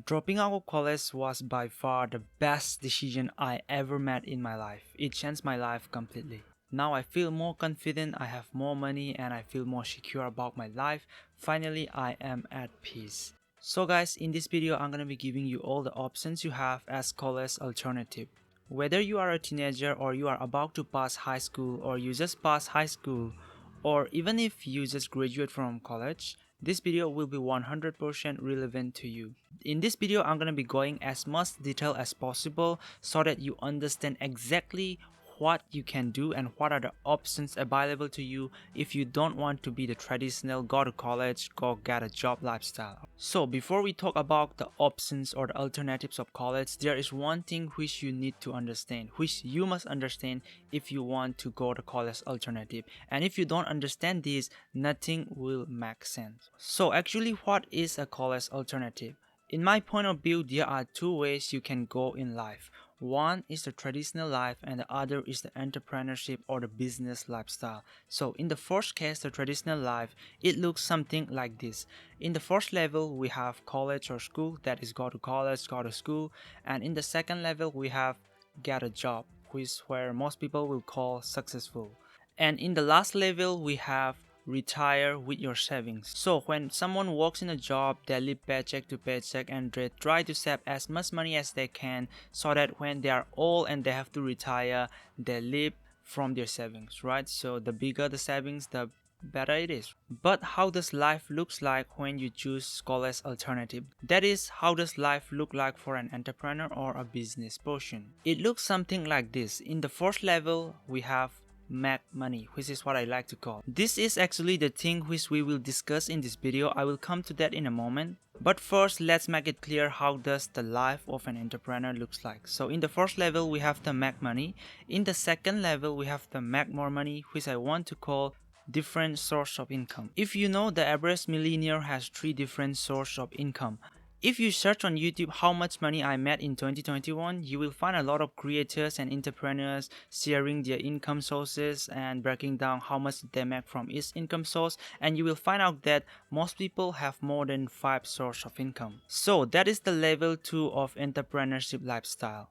Dropping out of college was by far the best decision I ever made in my life. It changed my life completely. Now I feel more confident, I have more money, and I feel more secure about my life. Finally, I am at peace. So guys, in this video, I'm gonna be giving you all the options you have as college alternative. Whether you are a teenager or you are about to pass high school or you just passed high school, or even if you just graduate from college, this video will be 100% relevant to you. In this video, I'm gonna be going as much detail as possible so that you understand exactly what you can do and what are the options available to you if you don't want to be the traditional go to college, go get a job lifestyle. So before we talk about the options or the alternatives of college, there is one thing which you need to understand, which you must understand if you want to go to college alternative. And if you don't understand this, nothing will make sense. So actually, what is a college alternative? In my point of view, there are two ways you can go in life. One is the traditional life and the other is the entrepreneurship or the business lifestyle. So in the first case, the traditional life, it looks something like this. In the first level, we have college or school, that is go to college, go to school. And in the second level, we have get a job, which is where most people will call successful. And in the last level, we have retire with your savings. So when someone works in a job, they live paycheck to paycheck and they try to save as much money as they can so that when they are old and they have to retire, they live from their savings, right? So the bigger the savings, the better it is. But how does life looks like when you choose college alternative? That is, how does life look like for an entrepreneur or a business person? It looks something like this. In the first level, we have make money, which is what I like to call. This is actually the thing which we will discuss in this video. I will come to that in a moment. But first, let's make it clear how does the life of an entrepreneur looks like. So in the first level, we have the make money. In the second level, we have the make more money, which I want to call different source of income. If you know, the average millionaire has 3 different sources of income. If you search on YouTube how much money I made in 2021, you will find a lot of creators and entrepreneurs sharing their income sources and breaking down how much they make from each income source, and you will find out that most people have more than 5 sources of income. So that is the level 2 of entrepreneurship lifestyle.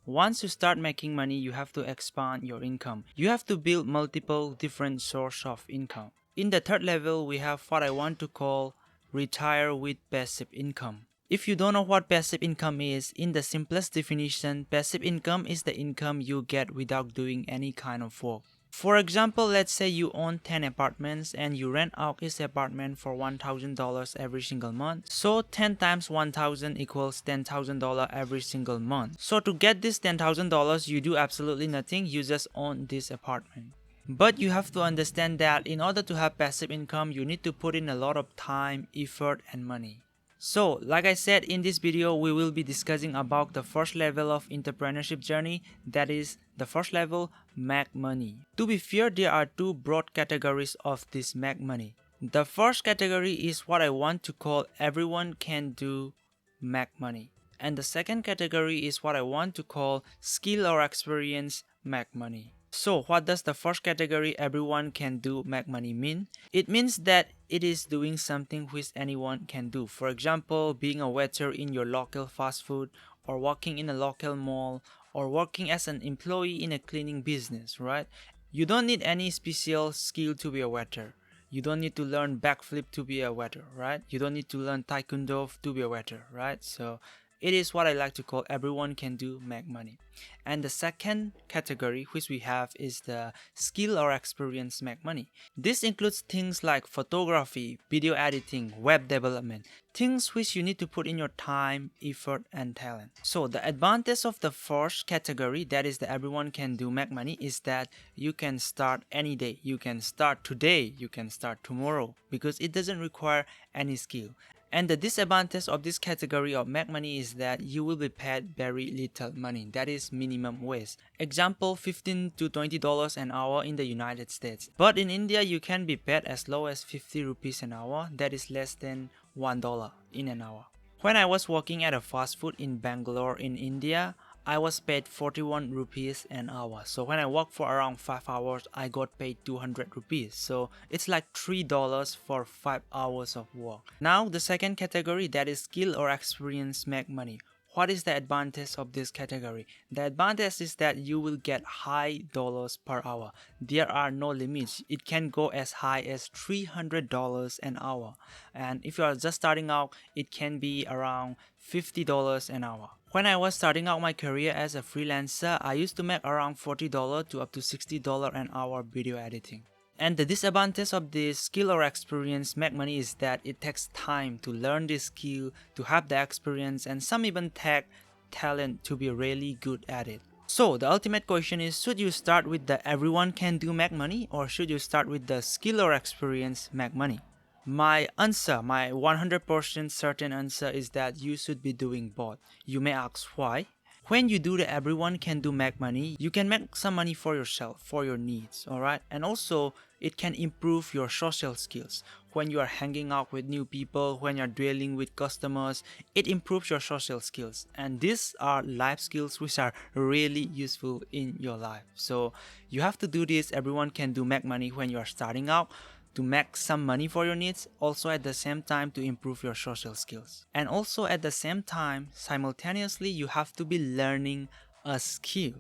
Once you start making money, you have to expand your income. You have to build multiple different sources of income. In the third level, we have what I want to call retire with passive income. If you don't know what passive income is, in the simplest definition, passive income is the income you get without doing any kind of work. For example, let's say you own 10 apartments and you rent out each apartment for $1,000 every single month. So 10 times 1,000 equals $10,000 every single month. So to get this $10,000, you do absolutely nothing, you just own this apartment. But you have to understand that in order to have passive income, you need to put in a lot of time, effort, and money. So, like I said, in this video, we will be discussing about the first level of entrepreneurship journey, that is, the first level, make money. To be fair, there are 2 broad categories of this make money. The first category is what I want to call everyone can do make money. And the second category is what I want to call skill or experience make money. So what does the first category everyone can do make money mean? It means that it is doing something which anyone can do. For example, being a waiter in your local fast food, or working in a local mall, or working as an employee in a cleaning business, right? You don't need any special skill to be a waiter. You don't need to learn backflip to be a waiter, right? You don't need to learn taekwondo to be a waiter, right? So it is what I like to call everyone can do make money. And the second category which we have is the skill or experience make money. This includes things like photography, video editing, web development, things which you need to put in your time, effort, and talent. So the advantage of the first category, that is the everyone can do make money, is that you can start any day. You can start today, you can start tomorrow, because it doesn't require any skill. And the disadvantage of this category of make money is that you will be paid very little money, that is minimum wage. Example, $15 to $20 an hour in the United States. But in India, you can be paid as low as 50 rupees an hour, that is less than $1 in an hour. When I was working at a fast food in Bangalore in India, I was paid 41 rupees an hour. So when I worked for around 5 hours, I got paid 200 rupees. So it's like $3 for 5 hours of work. Now the second category, that is skill or experience make money. What is the advantage of this category? The advantage is that you will get high dollars per hour. There are no limits. It can go as high as $300 an hour. And if you are just starting out, it can be around $50 an hour. When I was starting out my career as a freelancer, I used to make around $40 to up to $60 an hour video editing. And the disadvantage of this skill or experience make money is that it takes time to learn this skill, to have the experience, and some even take talent to be really good at it. So the ultimate question is, should you start with the everyone can do make money, or should you start with the skill or experience make money? My answer, my 100% certain answer is that you should be doing both. You may ask why. When you do the everyone can do make money, you can make some money for yourself, for your needs, alright? And also, it can improve your social skills. When you are hanging out with new people, when you're dealing with customers, it improves your social skills. And these are life skills which are really useful in your life. So you have to do this everyone can do make money when you are starting out, to make some money for your needs, also at the same time to improve your social skills. And also at the same time, simultaneously, you have to be learning a skill.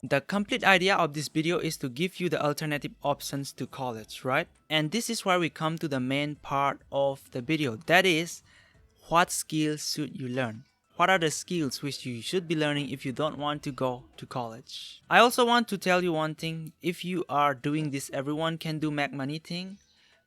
The complete idea of this video is to give you the alternative options to college, right? And this is where we come to the main part of the video. That is, what skills should you learn? What are the skills which you should be learning if you don't want to go to college? I also want to tell you one thing. If you are doing this everyone can do make money thing,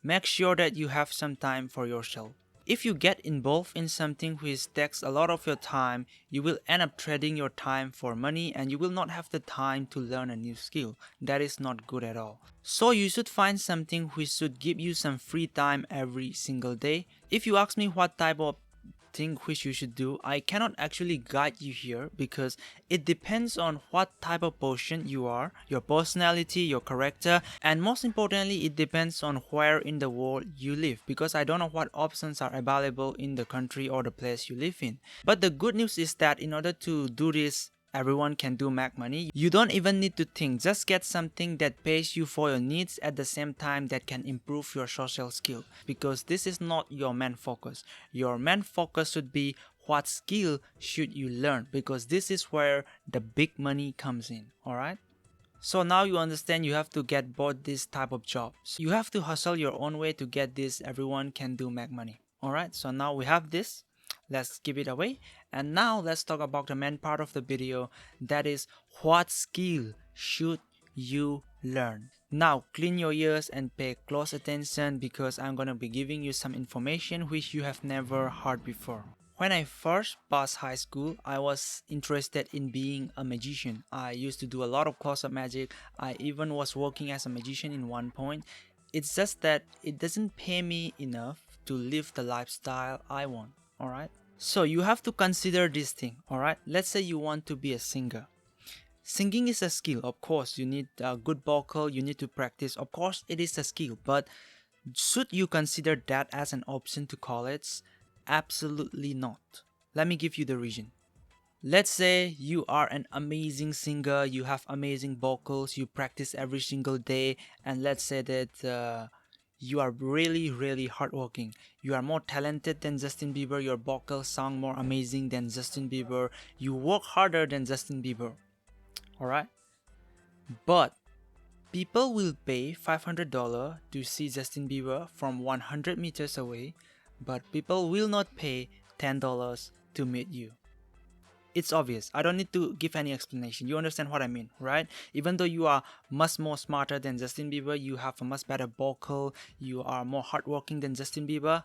make sure that you have some time for yourself. If you get involved in something which takes a lot of your time, you will end up trading your time for money and you will not have the time to learn a new skill. That is not good at all. So you should find something which should give you some free time every single day. If you ask me what type of thing which you should do, I cannot actually guide you here because it depends on what type of person you are, your personality, your character, and most importantly, it depends on where in the world you live, because I don't know what options are available in the country or the place you live in. But the good news is that in order to do this everyone can do make money, you don't even need to think. Just get something that pays you for your needs at the same time that can improve your social skill, because this is not your main focus. Your main focus should be what skill should you learn, because this is where the big money comes in. Alright, so now you understand you have to get both this type of jobs. You have to hustle your own way to get this everyone can do make money. Alright, so now we have this. Let's give it away. And now let's talk about the main part of the video, that is, what skill should you learn? Now clean your ears and pay close attention, because I'm gonna be giving you some information which you have never heard before. When I first passed high school, I was interested in being a magician. I used to do a lot of close-up magic. I even was working as a magician in one point. It's just that it doesn't pay me enough to live the lifestyle I want. Alright, so you have to consider this thing. Alright, let's say you want to be a singer. Singing is a skill. Of course, you need a good vocal, you need to practice. Of course, it is a skill, but should you consider that as an option to college? Absolutely not. Let me give you the reason. Let's say you are an amazing singer, you have amazing vocals, you practice every single day, and let's say that you are really hardworking. You are more talented than Justin Bieber. Your vocals sound more amazing than Justin Bieber. You work harder than Justin Bieber. Alright? But people will pay $500 to see Justin Bieber from 100 meters away, but people will not pay $10 to meet you. It's obvious. I don't need to give any explanation. You understand what I mean, right? Even though you are much more smarter than Justin Bieber, you have a much better vocal, you are more hardworking than Justin Bieber,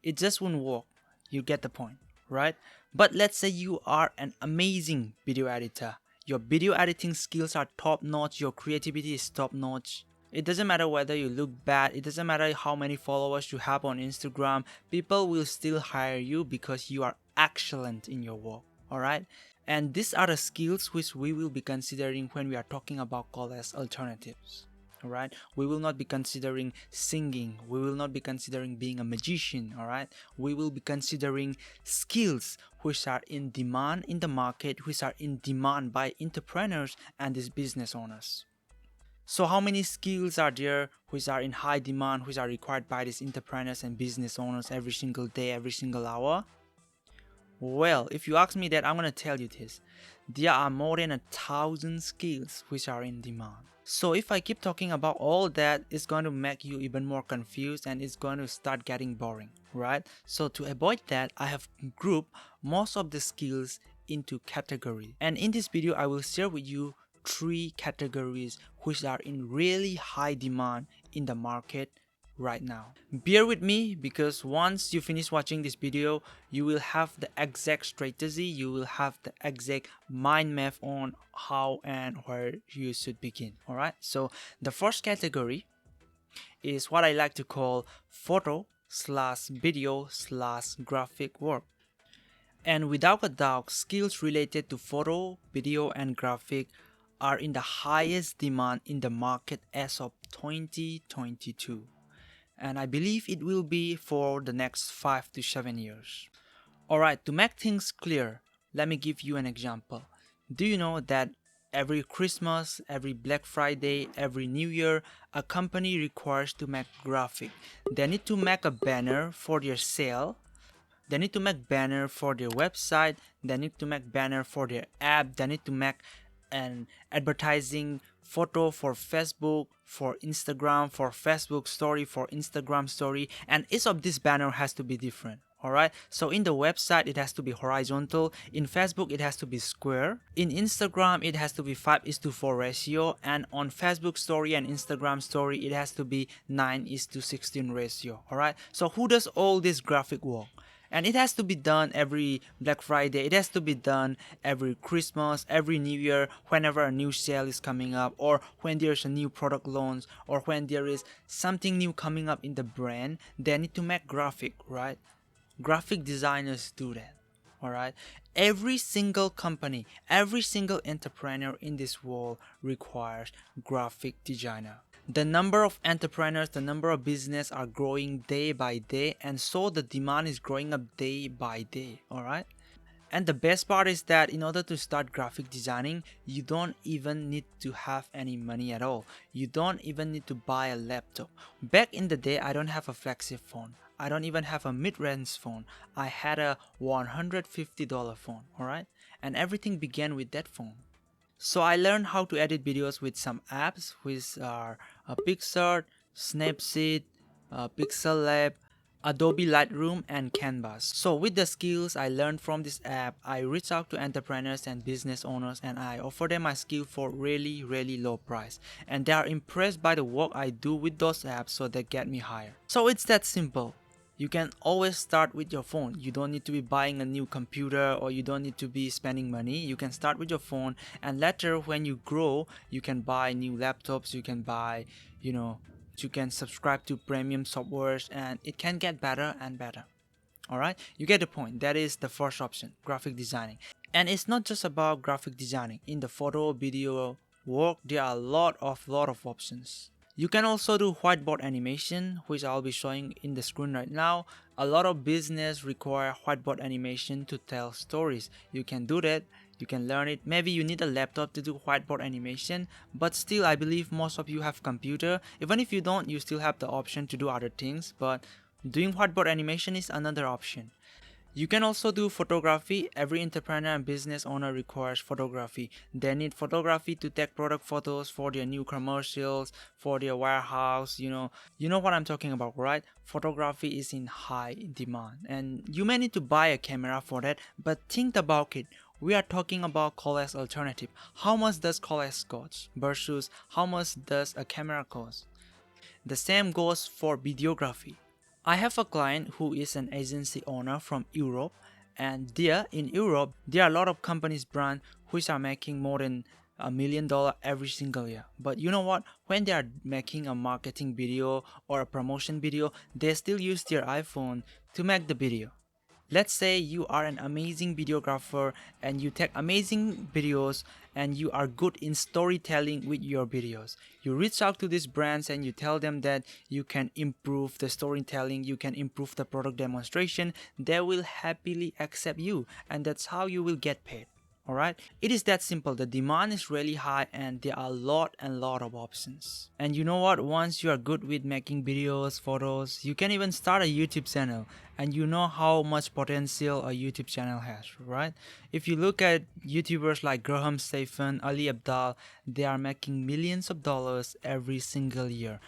it just won't work. You get the point, right? But let's say you are an amazing video editor. Your video editing skills are top notch, your creativity is top notch. It doesn't matter whether you look bad, it doesn't matter how many followers you have on Instagram, people will still hire you because you are excellent in your work. Alright, and these are the skills which we will be considering when we are talking about college alternatives. Alright, we will not be considering singing, we will not be considering being a magician. Alright, we will be considering skills which are in demand in the market, which are in demand by entrepreneurs and these business owners. So how many skills are there which are in high demand, which are required by these entrepreneurs and business owners every single day, every single hour? Well, if you ask me that, I'm gonna tell you this. There are more than 1,000 skills which are in demand. So if I keep talking about all that, it's going to make you even more confused and it's going to start getting boring, right? So to avoid that, I have grouped most of the skills into categories. And in this video, I will share with you 3 categories which are in really high demand in the market right now. Bear with me, because once you finish watching this video, you will have the exact strategy, you will have the exact mind map on how and where you should begin. Alright, so the first category is what I like to call photo/video/graphic work. And without a doubt, skills related to photo, video and graphic are in the highest demand in the market as of 2022. And I believe it will be for the next 5 to 7 years. Alright, to make things clear, let me give you an example. Do you know that every Christmas, every Black Friday, every New Year, a company requires to make graphic. They need to make a banner for their sale. They need to make banner for their website. They need to make banner for their app. They need to make an advertising photo for Facebook, for Instagram, for Facebook story, for Instagram story, and each of this banner has to be different. Alright, so in the website it has to be horizontal, in Facebook it has to be square, in Instagram it has to be 5:4 ratio, and on Facebook story and Instagram story it has to be 9:16 ratio. Alright, so who does all this graphic work? And it has to be done every Black Friday, it has to be done every Christmas, every New Year, whenever a new sale is coming up, or when there's a new product launch, or when there is something new coming up in the brand, they need to make graphic, right? Graphic designers do that, alright? Every single company, every single entrepreneur in this world requires graphic designer. The number of entrepreneurs, the number of business are growing day by day, and so the demand is growing up day by day, alright? And the best part is that in order to start graphic designing, you don't even need to have any money at all. You don't even need to buy a laptop. Back in the day, I don't have a flagship phone. I don't even have a mid-range phone. I had a $150 phone, alright? And everything began with that phone. So I learned how to edit videos with some apps, which are Pixar, Snapseed, Pixel Lab, Adobe Lightroom and Canvas. So with the skills I learned from this app, I reach out to entrepreneurs and business owners and I offer them my skill for really low price. And they are impressed by the work I do with those apps, so they get me hired. So it's that simple. You can always start with your phone. You don't need to be buying a new computer, or you don't need to be spending money. You can start with your phone, and later when you grow, you can buy new laptops, you can buy, you can subscribe to premium softwares, and it can get better and better. Alright, you get the point. That is the first option, graphic designing. And it's not just about graphic designing. In the photo, video work, there are a lot of options. You can also do whiteboard animation, which I'll be showing in the screen right now. A lot of business require whiteboard animation to tell stories. You can do that. You can learn it. Maybe you need a laptop to do whiteboard animation, but still I believe most of you have computer. Even if you don't, you still have the option to do other things, but doing whiteboard animation is another option. You can also do photography. Every entrepreneur and business owner requires photography. They need photography to take product photos for their new commercials, for their warehouse, you know what I'm talking about, right? Photography is in high demand, and you may need to buy a camera for that, but think about it. We are talking about collage alternative. How much does collage cost versus how much does a camera cost? The same goes for videography. I have a client who is an agency owner from Europe, and there in Europe there are a lot of companies brand which are making more than $1 million every single year. But you know what? When they are making a marketing video or a promotion video, they still use their iPhone to make the video. Let's say you are an amazing videographer and you take amazing videos and you are good in storytelling with your videos. You reach out to these brands and you tell them that you can improve the storytelling, you can improve the product demonstration. They will happily accept you, and that's how you will get paid. Alright, it is that simple. The demand is really high and there are a lot of options. And you know what, once you are good with making videos, photos, you can even start a YouTube channel, and you know how much potential a YouTube channel has, right? If you look at YouTubers like Graham Stephan, Ali Abdal, they are making millions of dollars every single year.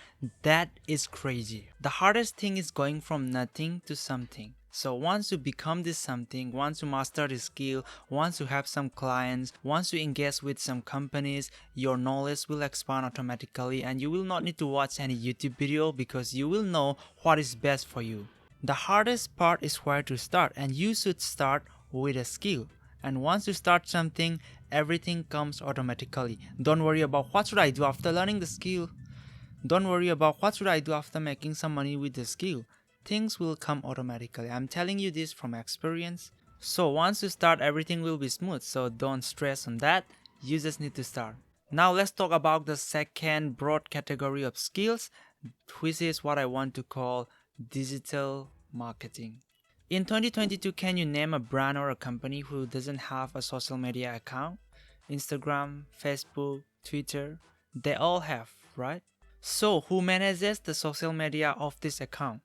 That is crazy. The hardest thing is going from nothing to something. So once you become this something, once you master the skill, once you have some clients, once you engage with some companies, your knowledge will expand automatically and you will not need to watch any YouTube video because you will know what is best for you. The hardest part is where to start, and you should start with a skill. And once you start something, everything comes automatically. Don't worry about what should I do after learning the skill. Don't worry about what should I do after making some money with the skill. Things will come automatically. I'm telling you this from experience. So once you start, everything will be smooth. So don't stress on that. You just need to start. Now let's talk about the second broad category of skills, which is what I want to call digital marketing. In 2022, can you name a brand or a company who doesn't have a social media account? Instagram, Facebook, Twitter, they all have, right? So who manages the social media of this account?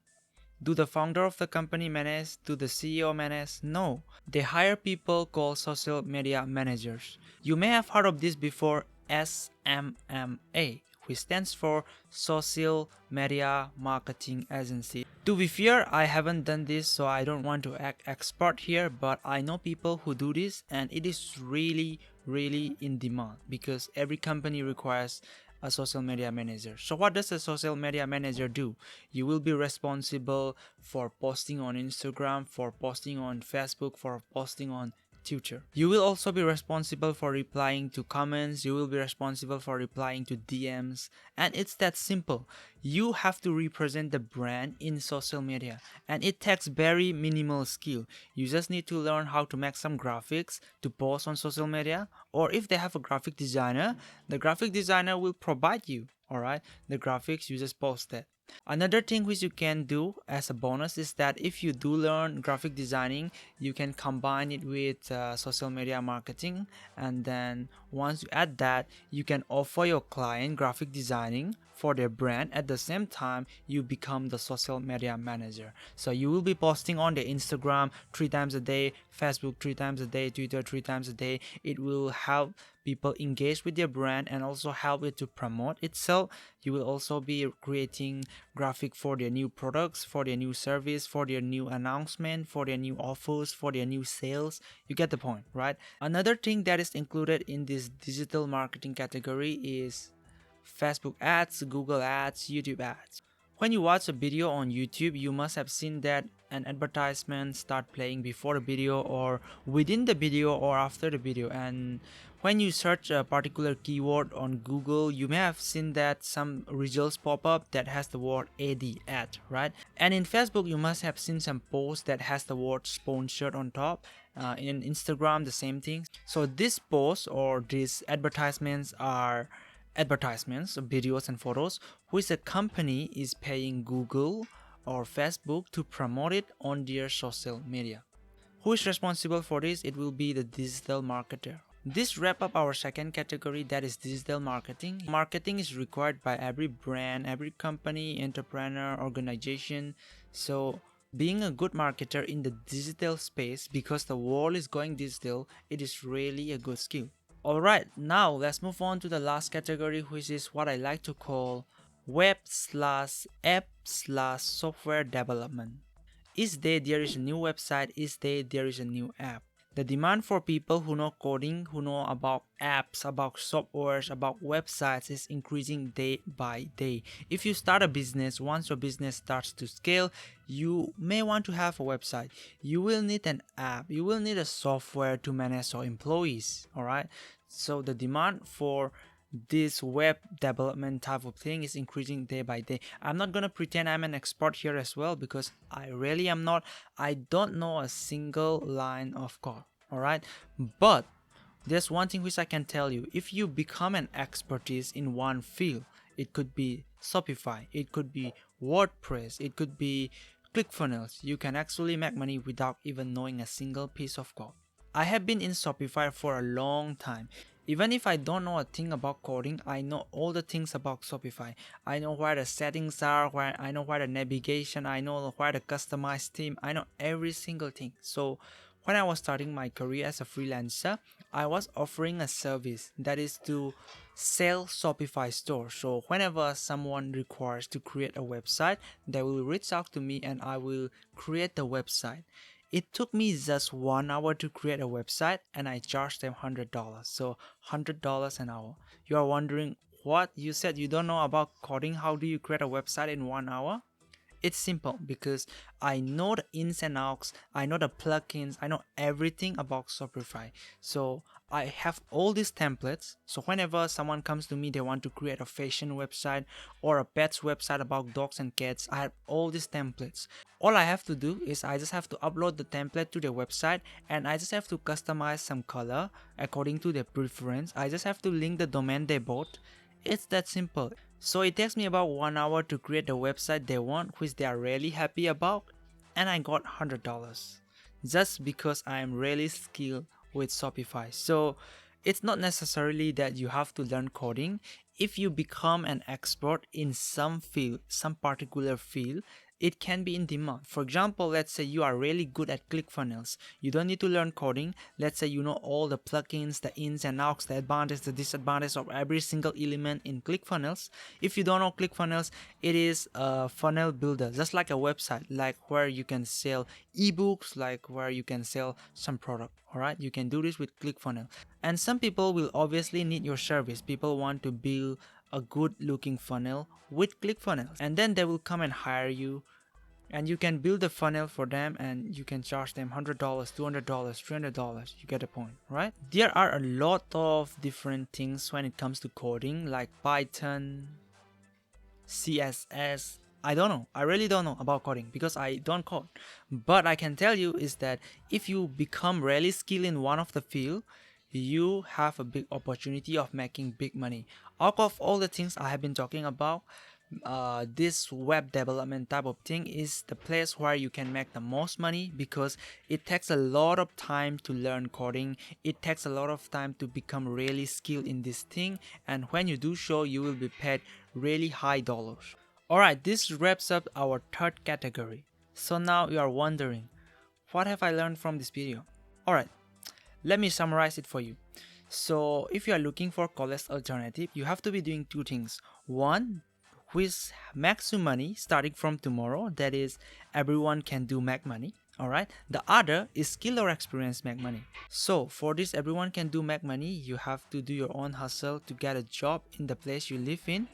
Do the founder of the company manage? Do the CEO manage? No. They hire people called social media managers. You may have heard of this before, SMMA, which stands for Social Media Marketing Agency. To be fair, I haven't done this, so I don't want to act expert here, but I know people who do this and it is really in demand because every company requires a social media manager. So what does a social media manager do? You will be responsible for posting on Instagram, for posting on Facebook, for posting on Twitter. You will also be responsible for replying to comments. You will be responsible for replying to DMs. And it's that simple. You have to represent the brand in social media. And it takes very minimal skill. You just need to learn how to make some graphics to post on social media. Or if they have a graphic designer, the graphic designer will provide you, alright, the graphics. You just post that. Another thing which you can do as a bonus is that if you do learn graphic designing, you can combine it with social media marketing, and then once you add that, you can offer your client graphic designing for their brand. At the same time, you become the social media manager. So you will be posting on the Instagram 3 times a day, Facebook 3 times a day, Twitter 3 times a day. It will help people engage with their brand and also help it to promote itself. You will also be creating graphic for their new products, for their new service, for their new announcement, for their new offers, for their new sales. You get the point, right? Another thing that is included in this digital marketing category is Facebook ads, Google ads, YouTube ads. When you watch a video on YouTube, you must have seen that an advertisement start playing before the video or within the video or after the video. And when you search a particular keyword on Google, you may have seen that some results pop up that has the word ad, right? And in Facebook, you must have seen some posts that has the word sponsored on top. In Instagram, the same thing. So these posts or these advertisements are advertisements, videos and photos, which a company is paying Google or Facebook to promote it on their social media. Who is responsible for this? It will be the digital marketer. This wraps up our second category, that is digital marketing. Marketing is required by every brand, every company, entrepreneur, organization. So being a good marketer in the digital space, because the world is going digital, it is really a good skill. Alright, now let's move on to the last category, which is what I like to call web/app/software development. Each day there is a new website, each day there is a new app. The demand for people who know coding, who know about apps, about softwares, about websites is increasing day by day. If you start a business, once your business starts to scale, you may want to have a website. You will need an app. You will need a software to manage your employees. Alright? So the demand for this web development type of thing is increasing day by day. I'm not gonna pretend I'm an expert here as well, because I really am not. I don't know a single line of code, all right? But there's one thing which I can tell you. If you become an expertise in one field, it could be Shopify, it could be WordPress, it could be ClickFunnels, you can actually make money without even knowing a single piece of code. I have been in Shopify for a long time. Even if I don't know a thing about coding, I know all the things about Shopify. I know where the settings are, I know where the navigation, I know where the customized theme, I know every single thing. So when I was starting my career as a freelancer, I was offering a service that is to sell Shopify store. So whenever someone requires to create a website, they will reach out to me and I will create the website. It took me just 1 hour to create a website and I charged them $100. So $100 an hour. You are wondering, what? You said you don't know about coding. How do you create a website in 1 hour? It's simple, because I know the ins and outs, I know the plugins, I know everything about Shopify. So I have all these templates. So whenever someone comes to me, they want to create a fashion website or a pets website about dogs and cats, I have all these templates. All I have to do is I just have to upload the template to their website, and I just have to customize some color according to their preference. I just have to link the domain they bought. It's that simple. So it takes me about 1 hour to create the website they want, which they are really happy about, and I got $100 just because I am really skilled with Shopify. So it's not necessarily that you have to learn coding. If you become an expert in some field, some particular field, it can be in demand. For example, let's say you are really good at ClickFunnels. You don't need to learn coding. Let's say you know all the plugins, the ins and outs, the advantage, the disadvantage of every single element in ClickFunnels. If you don't know ClickFunnels, it is a funnel builder, just like a website, like where you can sell ebooks, like where you can sell some product. All right, you can do this with ClickFunnels. And some people will obviously need your service. People want to build a good looking funnel with ClickFunnels, and then they will come and hire you, and you can build a funnel for them and you can charge them $100, $200, $300. You get the point, right? There are a lot of different things when it comes to coding, like Python, CSS. I don't know. I really don't know about coding because I don't code. But I can tell you is that if you become really skilled in one of the field, you have a big opportunity of making big money. Out of all the things I have been talking about, this web development type of thing is the place where you can make the most money, because it takes a lot of time to learn coding. It takes a lot of time to become really skilled in this thing, and when you do so, you will be paid really high dollars. Alright, this wraps up our third category. So now you are wondering, what have I learned from this video? Alright, let me summarize it for you. So if you are looking for college alternative, you have to be doing two things. One, which makes you money starting from tomorrow, that is, everyone can do make money. Alright, the other is skill or experience make money. So for this everyone can do make money, you have to do your own hustle to get a job in the place you live in,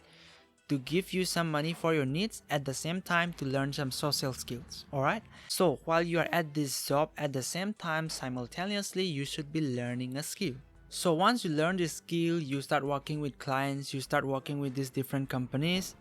to give you some money for your needs, at the same time to learn some social skills. Alright, so while you are at this job, at the same time simultaneously you should be learning a skill. So once you learn this skill, you start working with clients, you start working with these different companies,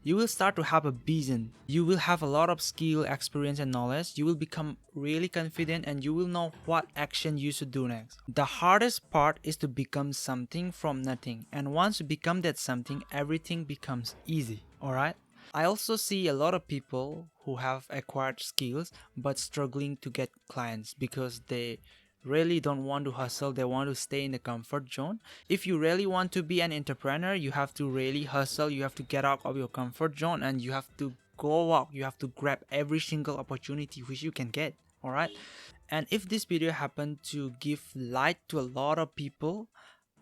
you will start to have a vision. You will have a lot of skill, experience and knowledge. You will become really confident and you will know what action you should do next. The hardest part is to become something from nothing, and once you become that something, everything becomes easy. Alright? I also see a lot of people who have acquired skills but struggling to get clients because they really don't want to hustle. They want to stay in the comfort zone. If you really want to be an entrepreneur, you have to really hustle. You have to get out of your comfort zone and you have to go out. You have to grab every single opportunity which you can get. All right. And if this video happened to give light to a lot of people,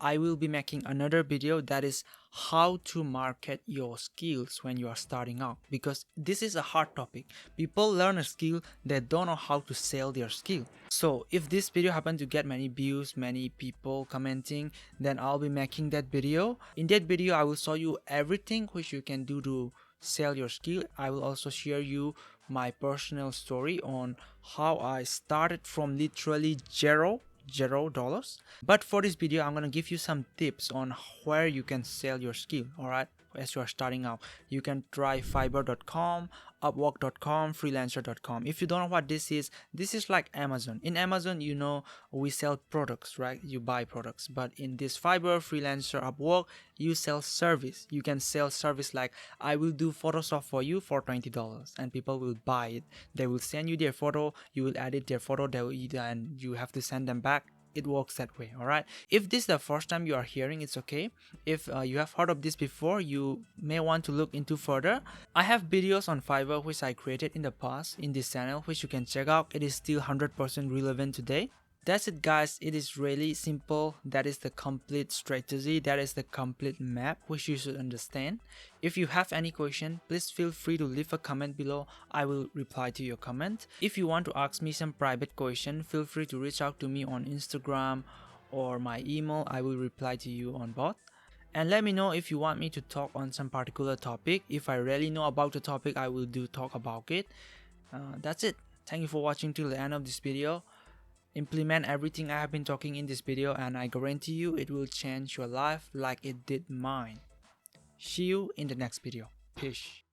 I will be making another video that is how to market your skills when you are starting out, because this is a hard topic. People learn a skill, they don't know how to sell their skill. So if this video happened to get many views, many people commenting, then I'll be making that video. In that video, I will show you everything which you can do to sell your skill. I will also share you my personal story on how I started from literally zero $0. But for this video, I'm gonna give you some tips on where you can sell your skill. Alright, as you are starting out, you can try Fiverr.com, Upwork.com, Freelancer.com. If you don't know what this is like Amazon. In Amazon, you know, we sell products, right? You buy products. But in this Fiverr, Freelancer, Upwork, you sell service. You can sell service like, I will do Photoshop for you for $20, and people will buy it. They will send you their photo, you will edit their photo, and you have to send them back. It works that way. All right, if this is the first time you are hearing, it's okay. If you have heard of this before, you may want to look into further. I have videos on Fiverr which I created in the past in this channel, which you can check out. It is still 100% relevant today. That's it, guys. It is really simple. That is the complete strategy. That is the complete map which you should understand. If you have any question, please feel free to leave a comment below. I will reply to your comment. If you want to ask me some private question, feel free to reach out to me on Instagram or my email. I will reply to you on both. And let me know if you want me to talk on some particular topic. If I really know about the topic, I will talk about it. That's it. Thank you for watching till the end of this video. Implement everything I have been talking in this video, and I guarantee you it will change your life like it did mine. See you in the next video. Peace.